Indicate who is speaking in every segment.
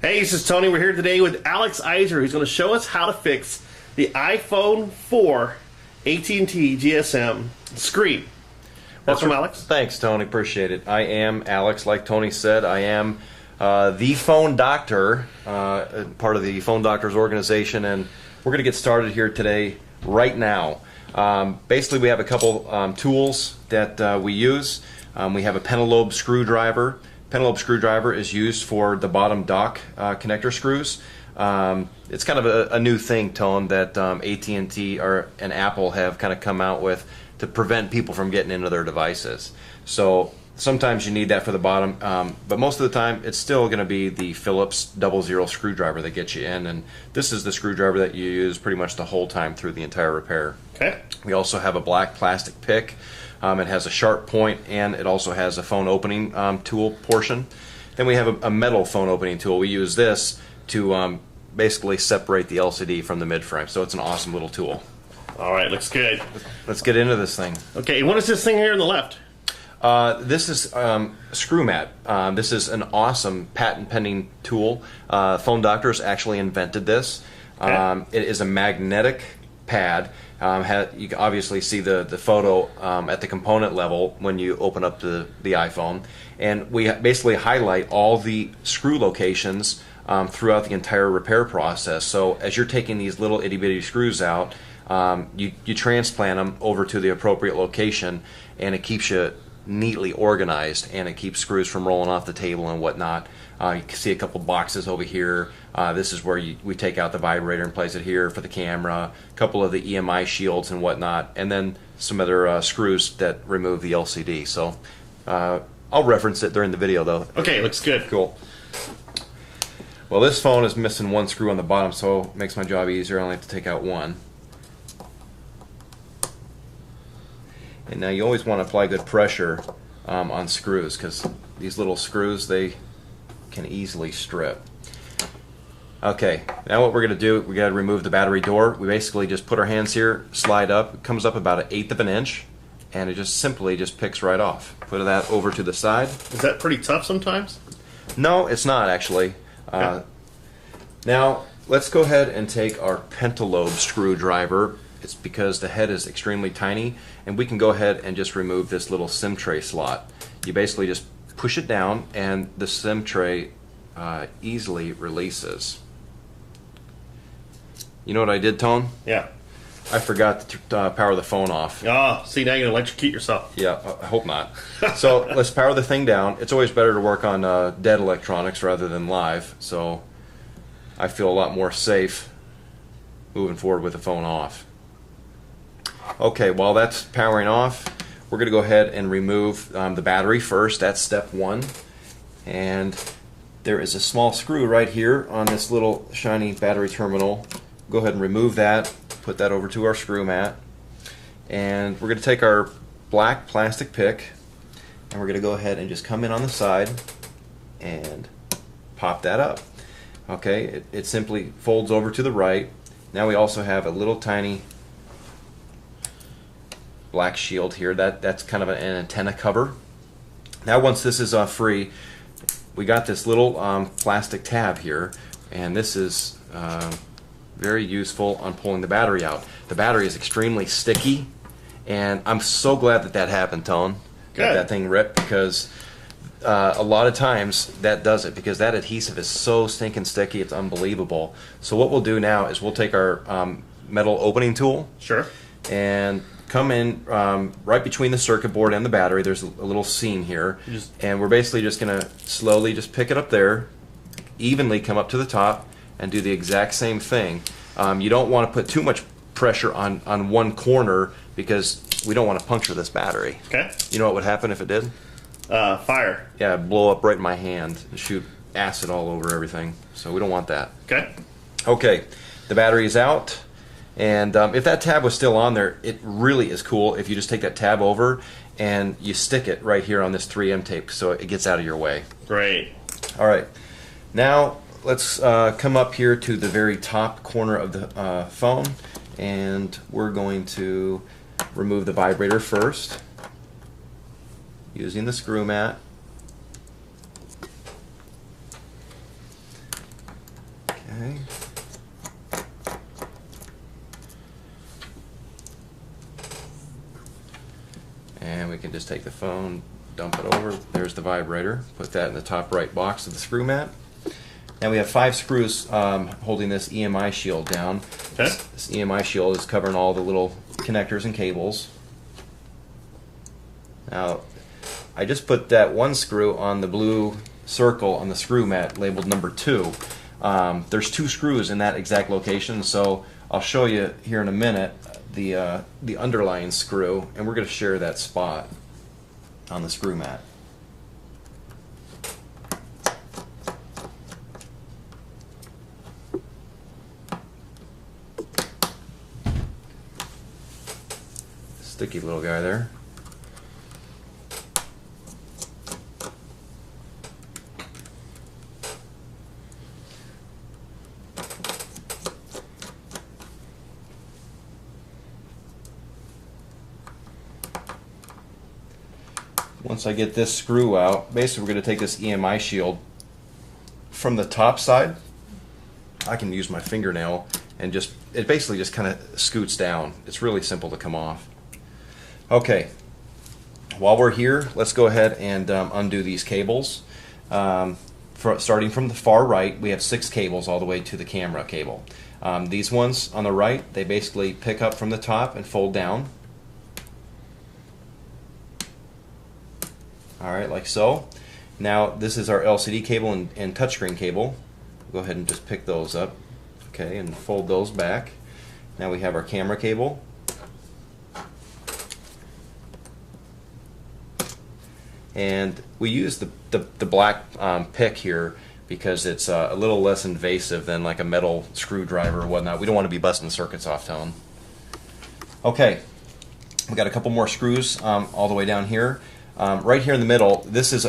Speaker 1: Hey, this is Tony. We're here today with Alex Iser, who's going to show us how to fix the iPhone 4 AT&T GSM screen. Welcome, Alex.
Speaker 2: Thanks, Tony. Appreciate it. I am Alex, like Tony said. I am the phone doctor, part of the Phone Doctors organization, and we're going to get started here today, right now. Basically, we have a couple tools that we use. We have a pentalobe screwdriver. Pentalobe screwdriver is used for the bottom dock connector screws. It's kind of a new thing, Tone, that AT&T and Apple have kind of come out with to prevent people from getting into their devices. So sometimes you need that for the bottom, but most of the time it's still going to be the Phillips 00 screwdriver that gets you in, and this is the screwdriver that you use pretty much the whole time through the entire repair.
Speaker 1: Okay.
Speaker 2: We also have a black plastic pick. It has a sharp point, and it also has a phone opening tool portion. Then we have a metal phone opening tool. We use this to basically separate the LCD from the mid-frame, so it's an awesome little tool.
Speaker 1: All right, looks good.
Speaker 2: Let's get into this thing.
Speaker 1: Okay, what is this thing here on the left?
Speaker 2: This is a screw mat. This is an awesome patent-pending tool. Phone Doctors actually invented this.
Speaker 1: Okay.
Speaker 2: It is a magnetic pad. You can obviously see the photo at the component level when you open up the iPhone, and we basically highlight all the screw locations throughout the entire repair process. So as you're taking these little itty-bitty screws out, you transplant them over to the appropriate location, and it keeps you neatly organized, and it keeps screws from rolling off the table and whatnot. You can see a couple boxes over here. This is where we take out the vibrator and place it here for the camera, a couple of the EMI shields and whatnot, and then some other screws that remove the LCD. So I'll reference it during the video, though.
Speaker 1: Okay, looks good.
Speaker 2: Cool. Well, this phone is missing one screw on the bottom, so it makes my job easier. I only have to take out one. And now you always want to apply good pressure on screws, because these little screws, they can easily strip. Okay, now what we're going to do, we got to remove the battery door. We basically just put our hands here, slide up. It comes up about 1/8 of an inch, and it just simply picks right off. Put that over to the side.
Speaker 1: Is that pretty tough sometimes?
Speaker 2: No, it's not actually.
Speaker 1: Okay.
Speaker 2: Now let's go ahead and take our pentalobe screwdriver. It's because the head is extremely tiny, and we can go ahead and just remove this little SIM tray slot. You basically just push it down, and the SIM tray easily releases. You know what I did, Tone?
Speaker 1: Yeah.
Speaker 2: I forgot to power the phone off.
Speaker 1: Oh, see, now you're going to electrocute yourself.
Speaker 2: Yeah, I hope not. So let's power the thing down. It's always better to work on dead electronics rather than live, so I feel a lot more safe moving forward with the phone off. Okay, while that's powering off, we're going to go ahead and remove the battery first. That's step one. And there is a small screw right here on this little shiny battery terminal. Go ahead and remove that, put that over to our screw mat. And we're going to take our black plastic pick, and we're going to go ahead and just come in on the side and pop that up. Okay, it simply folds over to the right. Now we also have a little tiny black shield here. That's kind of an antenna cover. Now once this is free, we got this little plastic tab here, and this is very useful on pulling the battery out. The battery is extremely sticky, and I'm so glad that happened, Tone. Got that thing ripped, because a lot of times that does it, because that adhesive is so stinking sticky, it's unbelievable. So what we'll do now is we'll take our metal opening tool.
Speaker 1: Sure.
Speaker 2: And come in right between the circuit board and the battery. There's a little seam here, and we're basically just going to slowly just pick it up there, evenly come up to the top, and do the exact same thing. You don't want to put too much pressure on one corner, because we don't want to puncture this battery.
Speaker 1: Okay.
Speaker 2: You know what would happen if it did?
Speaker 1: Fire.
Speaker 2: Yeah, it'd blow up right in my hand and shoot acid all over everything. So we don't want that.
Speaker 1: Okay.
Speaker 2: Okay, the battery is out. And if that tab was still on there, it really is cool if you just take that tab over and you stick it right here on this 3M tape so it gets out of your way.
Speaker 1: Great.
Speaker 2: All right. Now let's come up here to the very top corner of the phone, and we're going to remove the vibrator first using the screw mat. just take the phone, dump it over. There's the vibrator. Put that in the top right box of the screw mat. Now we have 5 screws holding this EMI shield down.
Speaker 1: Okay.
Speaker 2: This EMI shield is covering all the little connectors and cables. Now, I just put that one screw on the blue circle on the screw mat labeled number 2. There's 2 screws in that exact location, so I'll show you here in a minute the underlying screw, and we're going to share that spot on the screw mat. Sticky little guy there. Once I get this screw out, basically we're going to take this EMI shield from the top side. I can use my fingernail and it basically just kind of scoots down. It's really simple to come off. Okay, while we're here, let's go ahead and undo these cables. Starting from the far right, we have 6 cables all the way to the camera cable. These ones on the right, they basically pick up from the top and fold down. Alright, like so. Now this is our LCD cable and touchscreen cable. Go ahead and just pick those up. Okay, and fold those back. Now we have our camera cable. And we use the black pick here because it's a little less invasive than like a metal screwdriver or whatnot. We don't want to be busting circuits off to them. Okay, we got a couple more screws all the way down here. Right here in the middle, this is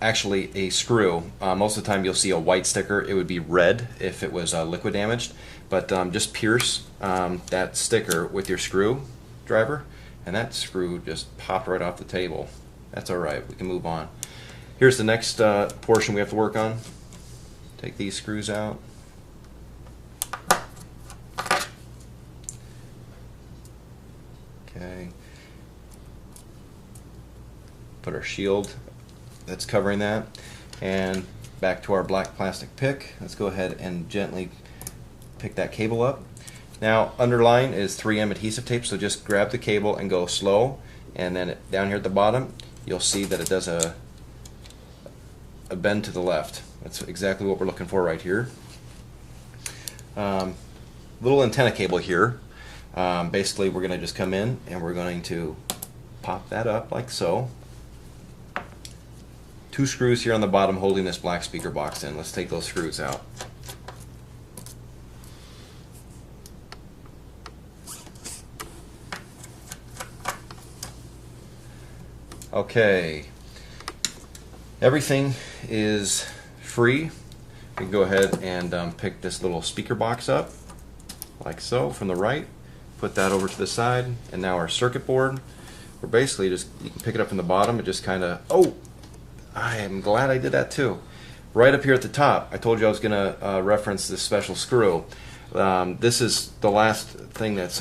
Speaker 2: actually a screw. Most of the time you'll see a white sticker. It would be red if it was liquid damaged. But just pierce that sticker with your screwdriver, and that screw just popped right off the table. That's alright, we can move on. Here's the next portion we have to work on. Take these screws out. Okay. Put our shield that's covering that, and back to our black plastic pick. Let's go ahead and gently pick that cable up. Now underlying is 3M adhesive tape, so just grab the cable and go slow, and then down here at the bottom you'll see that it does a bend to the left. That's exactly what we're looking for right here. Little antenna cable here. Basically we're going to just come in and we're going to pop that up like so. 2 screws here on the bottom holding this black speaker box in. Let's take those screws out. Okay, everything is free. We can go ahead and pick this little speaker box up like so from the right, put that over to the side, and now our circuit board. We're basically just, you can pick it up from the bottom and just kind of, oh, I am glad I did that too. Right up here at the top, I told you I was going to reference this special screw. This is the last thing that's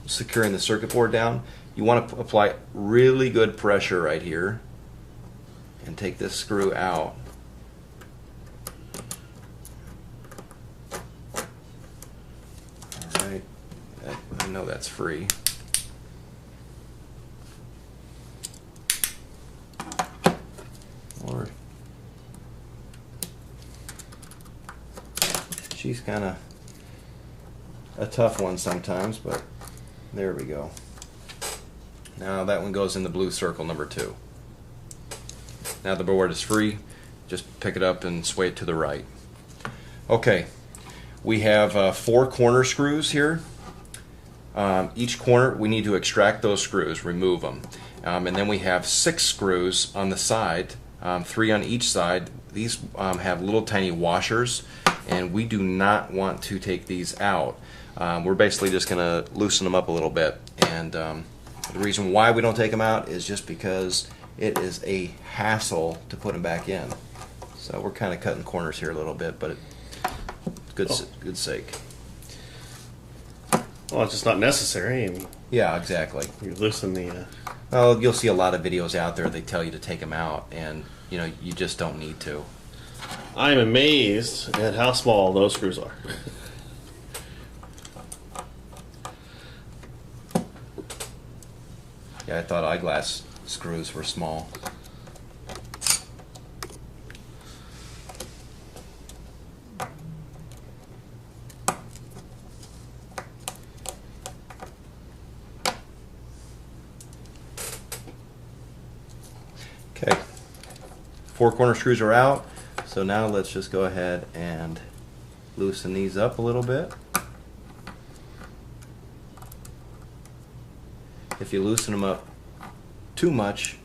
Speaker 2: securing the circuit board down. You want to apply really good pressure right here and take this screw out. Alright, I know that's free. Or she's kind of a tough one sometimes, but there we go. Now that one goes in the blue circle number 2. Now the board is free. Just pick it up and sway it to the right. Okay, we have 4 corner screws here. Each corner we need to extract those screws, remove them. And then we have 6 screws on the side, 3 on each side. These have little tiny washers, and we do not want to take these out. We're basically just going to loosen them up a little bit, and the reason why we don't take them out is just because it is a hassle to put them back in. So we're kind of cutting corners here a little bit, but it's good sake.
Speaker 1: Well, it's just not necessary. I mean,
Speaker 2: yeah, exactly.
Speaker 1: You loosen the
Speaker 2: Well, you'll see a lot of videos out there. They tell you to take them out, and you know you just don't need to.
Speaker 1: I'm amazed at how small those screws are.
Speaker 2: Yeah, I thought eyeglass screws were small. Okay, 4 corner screws are out, so now let's just go ahead and loosen these up a little bit. If you loosen them up too much,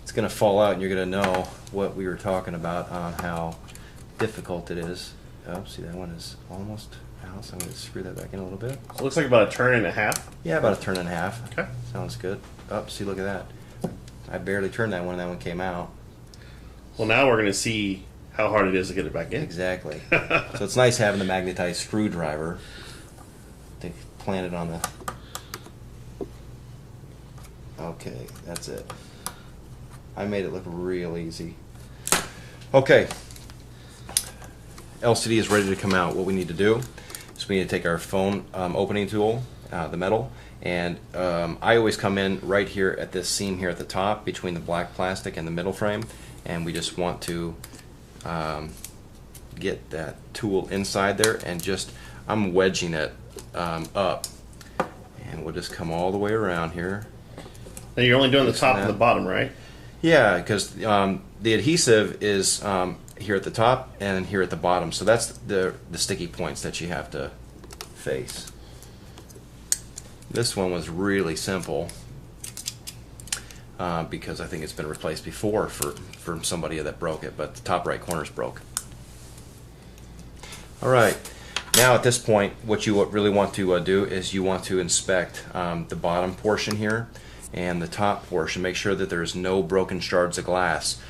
Speaker 2: it's going to fall out and you're going to know what we were talking about on how difficult it is. Oh, see, that one is almost out, so I'm going to screw that back in a little bit.
Speaker 1: So it looks like about a turn and a half.
Speaker 2: Yeah, about a turn and a half.
Speaker 1: Okay.
Speaker 2: Sounds good. Oh, see, look at that. I barely turned that one and that one came out.
Speaker 1: Well, now we're going to see how hard it is to get it back in.
Speaker 2: Exactly. So it's nice having the magnetized screwdriver. They plant it on the... Okay, that's it. I made it look real easy. Okay. LCD is ready to come out. What we need to do is we need to take our phone opening tool, the metal, and I always come in right here at this seam here at the top between the black plastic and the middle frame, and we just want to get that tool inside there, and just I'm wedging it up, and we'll just come all the way around here.
Speaker 1: And you're only doing the top and the bottom, right?
Speaker 2: Yeah, because the adhesive is here at the top and here at the bottom, so that's the sticky points that you have to face. This one was really simple because I think it's been replaced before for somebody that broke it, but the top right corner's broke. All right, now at this point, what you really want to do is you want to inspect the bottom portion here and the top portion. Make sure that there's no broken shards of glass.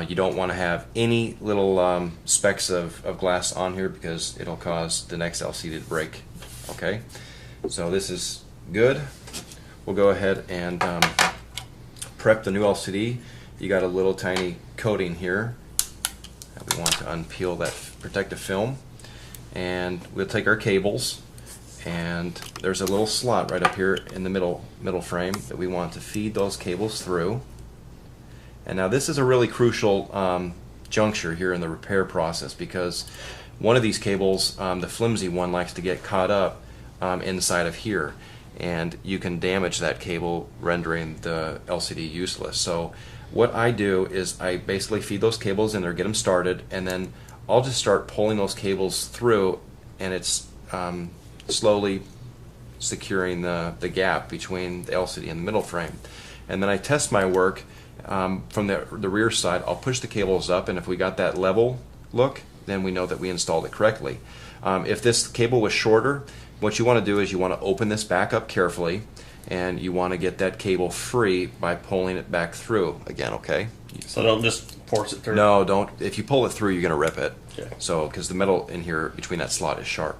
Speaker 2: You don't want to have any little specks of glass on here because it'll cause the next LCD to break. Okay, so this is good. We'll go ahead and prep the new LCD. You got a little tiny coating here that we want to unpeel that protective film, and we'll take our cables, and there's a little slot right up here in the middle frame that we want to feed those cables through. And now this is a really crucial juncture here in the repair process, because one of these cables, the flimsy one, likes to get caught up inside of here, and you can damage that cable, rendering the LCD useless. So what I do is I basically feed those cables in there, get them started, and then I'll just start pulling those cables through, and it's slowly securing the gap between the LCD and the middle frame. And then I test my work from the rear side. I'll push the cables up, and if we got that level look, then we know that we installed it correctly. If this cable was shorter, what you want to do is you want to open this back up carefully, and you want to get that cable free by pulling it back through again. Okay,
Speaker 1: so don't just force it through.
Speaker 2: No, don't. If you pull it through, you're going to rip it.
Speaker 1: Okay.
Speaker 2: So because the metal in here between that slot is sharp.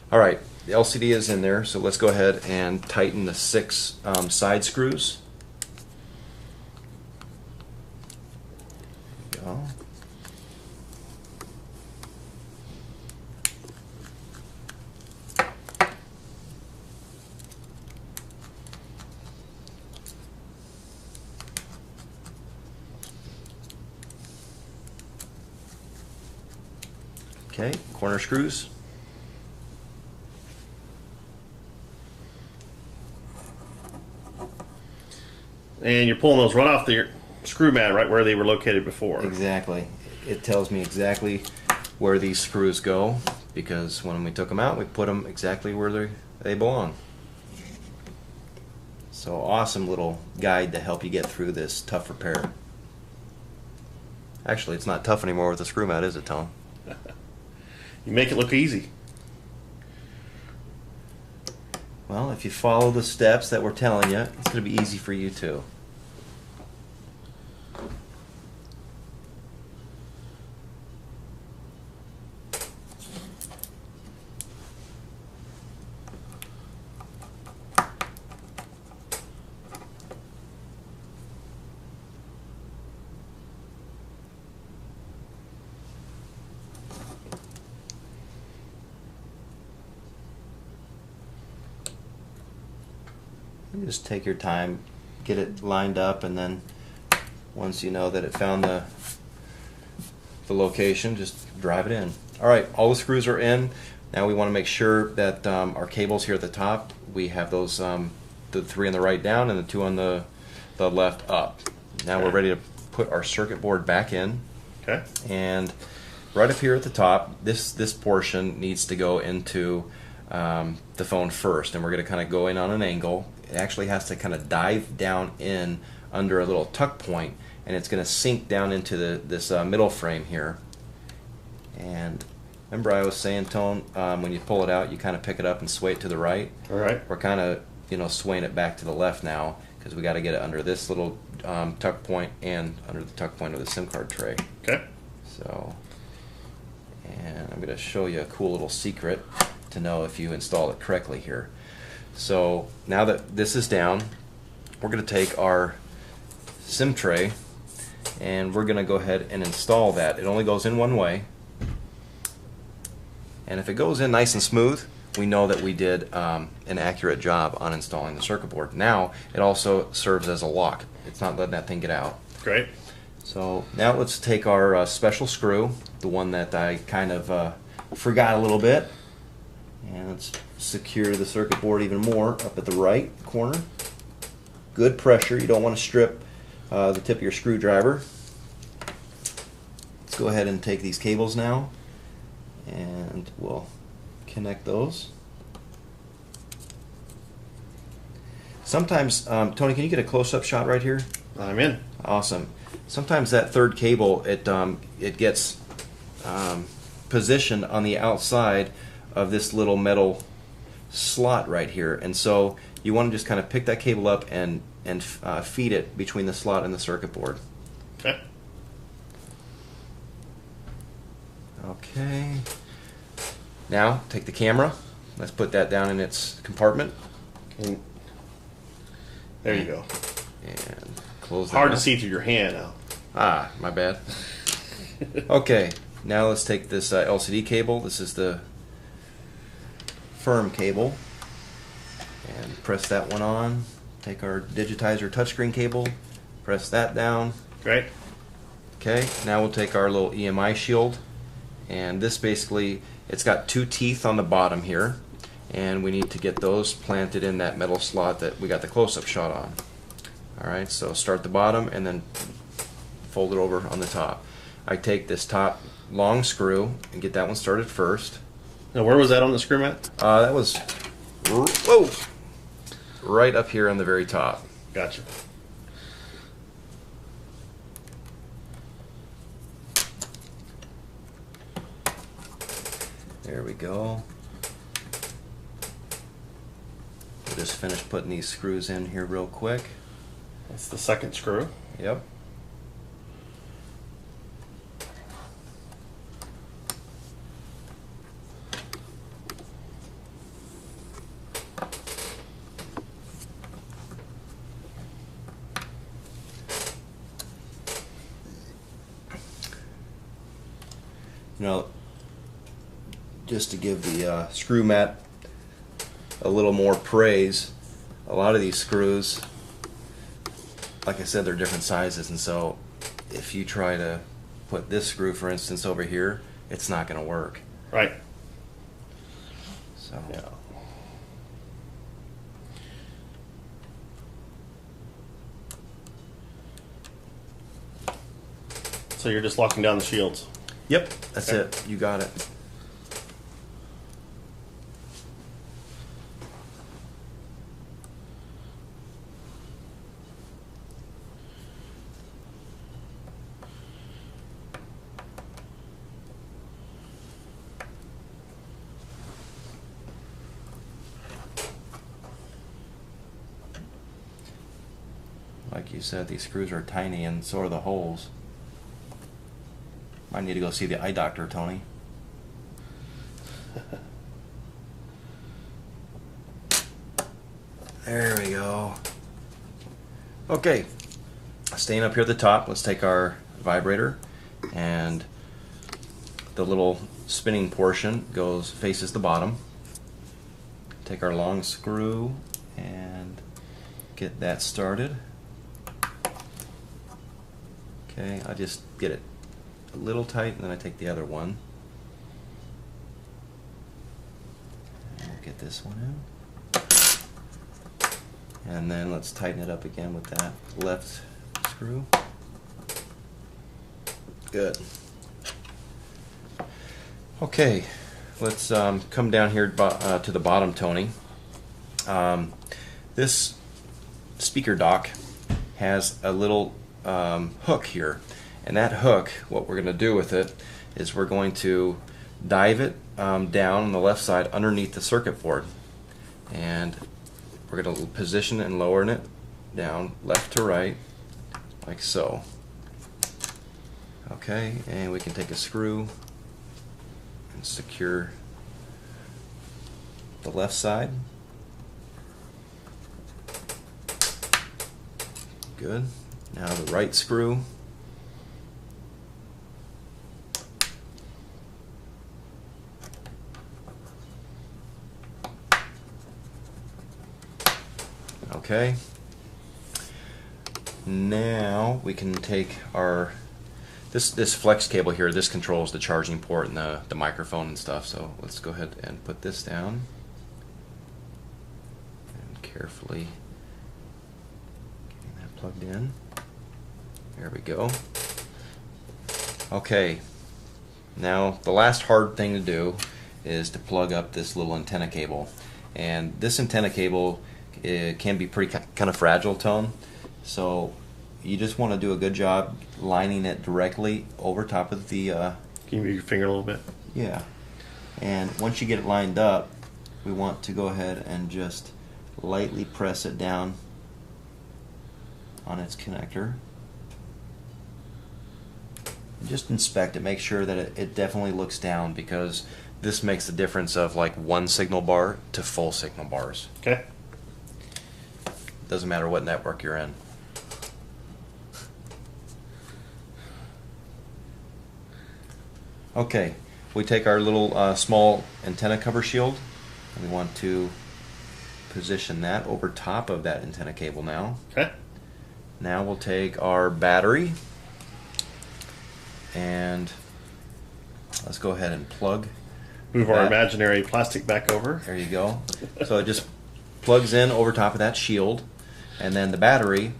Speaker 2: All right, the LCD is in there, so let's go ahead and tighten the 6 side screws. There we go. Okay, corner screws.
Speaker 1: And you're pulling those right off the screw mat, right where they were located before.
Speaker 2: Exactly. It tells me exactly where these screws go, because when we took them out, we put them exactly where they belong. So awesome little guide to help you get through this tough repair. Actually, it's not tough anymore with the screw mat, is it, Tom?
Speaker 1: You make it look easy.
Speaker 2: Well, if you follow the steps that we're telling you, it's going to be easy for you too. You just take your time, get it lined up, and then once you know that it found the location, just drive it in. All right, all the screws are in. Now we want to make sure that our cables here at the top, we have those, the 3 on the right down and the 2 on the left up. Now we're ready to put our circuit board back in.
Speaker 1: Okay.
Speaker 2: And right up here at the top, this portion needs to go into the phone first, and we're going to kind of go in on an angle. It actually has to kind of dive down in under a little tuck point, and it's going to sink down into this middle frame here. And remember I was saying, Tone, when you pull it out, you kind of pick it up and sway it to the right.
Speaker 1: All right.
Speaker 2: We're kind of swaying it back to the left now because we got to get it under this little tuck point and under the tuck point of the SIM card tray.
Speaker 1: Okay.
Speaker 2: So, and I'm going to show you a cool little secret to know if you install it correctly here. So now that this is down, we're going to take our SIM tray and we're going to go ahead and install that. It only goes in one way, and if it goes in nice and smooth, we know that we did an accurate job on installing the circuit board. Now it also serves as a lock. It's not letting that thing get out.
Speaker 1: Great.
Speaker 2: So now let's take our special screw, the one that I kind of forgot a little bit, and let's secure the circuit board even more up at the right corner. Good pressure. You don't want to strip the tip of your screwdriver. Let's go ahead and take these cables now, and we'll connect those. Sometimes, Tony, can you get a close-up shot right here?
Speaker 1: I'm in.
Speaker 2: Awesome. Sometimes that third cable, it gets positioned on the outside of this little metal slot right here, and so you want to just kind of pick that cable up and feed it between the slot and the circuit board.
Speaker 1: Okay.
Speaker 2: Okay. Now take the camera. Let's put that down in its compartment.
Speaker 1: And there you go.
Speaker 2: And close that
Speaker 1: Hard to
Speaker 2: up.
Speaker 1: see through your hand now.
Speaker 2: Ah, my bad. Okay, now let's take this LCD cable. This is the firm cable. And press that one on. Take our digitizer touchscreen cable. Press that down.
Speaker 1: Great.
Speaker 2: Okay, now we'll take our little EMI shield. And this basically, it's got 2 teeth on the bottom here. And we need to get those planted in that metal slot that we got the close-up shot on. Alright, so start the bottom and then fold it over on the top. I take this top long screw and get that one started first.
Speaker 1: Now, where was that on the screw mat?
Speaker 2: That was whoa, right up here on the very top.
Speaker 1: Gotcha.
Speaker 2: There we go. We'll just finish putting these screws in here real quick.
Speaker 1: That's the second screw.
Speaker 2: Yep. You know, just to give the screw mat a little more praise, a lot of these screws, like I said, they're different sizes, and so if you try to put this screw, for instance, over here, it's not going to work.
Speaker 1: Right.
Speaker 2: So
Speaker 1: Yeah. So you're just locking down the shields.
Speaker 2: Yep, that's
Speaker 1: Okay.
Speaker 2: it. You got it. Like you said, these screws are tiny and so are the holes. Might need to go see the eye doctor, Tony. There we go. Okay, staying up here at the top, let's take our vibrator, and the little spinning portion faces the bottom. Take our long screw and get that started. Okay, I just get it a little tight, and then I take the other one. And we'll get this one in. And then let's tighten it up again with that left screw. Good. Okay, let's come down here to the bottom, Tony. This speaker dock has a little hook here, and that hook, what we're going to do with it is we're going to dive it down on the left side underneath the circuit board, and we're going to position and lower it down left to right like so. Okay, and we can take a screw and secure the left side. Good. Now the right screw. Okay. Now we can take our this flex cable here. This controls the charging port and the microphone and stuff. So let's go ahead and put this down and carefully getting that plugged in. There we go. Okay. Now the last hard thing to do is to plug up this little antenna cable, and this antenna cable can be pretty kind of fragile, Tone. So you just want to do a good job lining it directly over top of the
Speaker 1: Can you move your finger a little bit?
Speaker 2: yeah. And once you get it lined up, we want to go ahead and just lightly press it down on its connector. Just inspect it, make sure that it definitely looks down, because this makes the difference of like 1 signal bar to full signal bars.
Speaker 1: Okay.
Speaker 2: Doesn't matter what network you're in. Okay, we take our little small antenna cover shield, and we want to position that over top of that antenna cable now.
Speaker 1: Okay.
Speaker 2: Now we'll take our battery, and let's go ahead and plug.
Speaker 1: Move our imaginary plastic back over.
Speaker 2: There you go. So it just plugs in over top of that shield, and then the battery,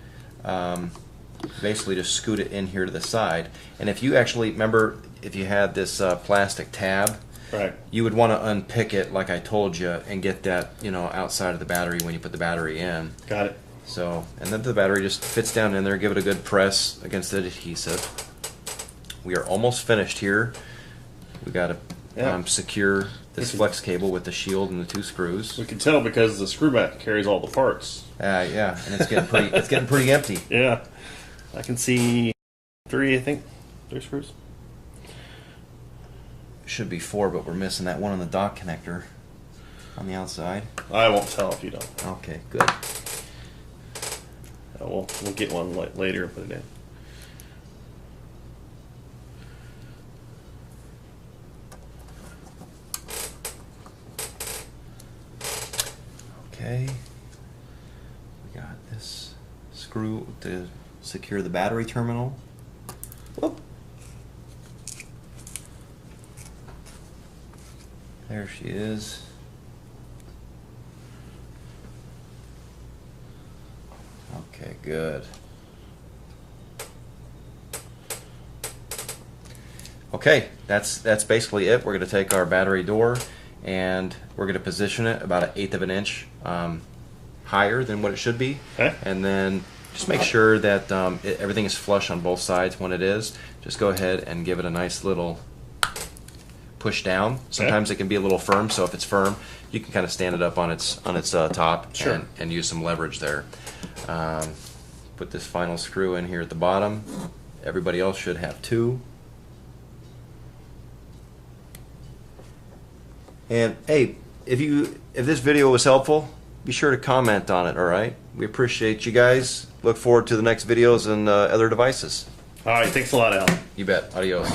Speaker 2: basically just scoot it in here to the side. And if you actually remember, if you had this plastic tab,
Speaker 1: right,
Speaker 2: you would want to unpick it like I told you and get that, you know, outside of the battery when you put the battery in.
Speaker 1: Got it.
Speaker 2: So, and then the battery just fits down in there. Give it a good press against the adhesive. We are almost finished here. We got to secure this flex cable with the shield and the 2 screws.
Speaker 1: We can tell because the screw mat carries all the parts.
Speaker 2: Yeah, and it's getting pretty. It's getting pretty empty.
Speaker 1: Yeah, I can see 3. I think 3 screws.
Speaker 2: Should be 4, but we're missing that one on the dock connector on the outside.
Speaker 1: I won't tell if you don't.
Speaker 2: Okay, good.
Speaker 1: We'll get one later and put it in.
Speaker 2: Okay, we got this screw to secure the battery terminal. Whoop. There she is. Okay, good. Okay, that's basically it. We're going to take our battery door and we're going to position it about 1/8 of an inch higher than what it should be.
Speaker 1: Okay.
Speaker 2: And then just make sure that everything is flush on both sides. When it is, just go ahead and give it a nice little push down. Sometimes it can be a little firm, so if it's firm, you can kind of stand it up on its top.
Speaker 1: Sure.
Speaker 2: And use some leverage there. Put this final screw in here at the bottom. Everybody else should have 2. And hey, if this video was helpful, be sure to comment on it. All right, we appreciate you guys. Look forward to the next videos and other devices.
Speaker 1: All right, thanks a lot, Al.
Speaker 2: You bet. Adios.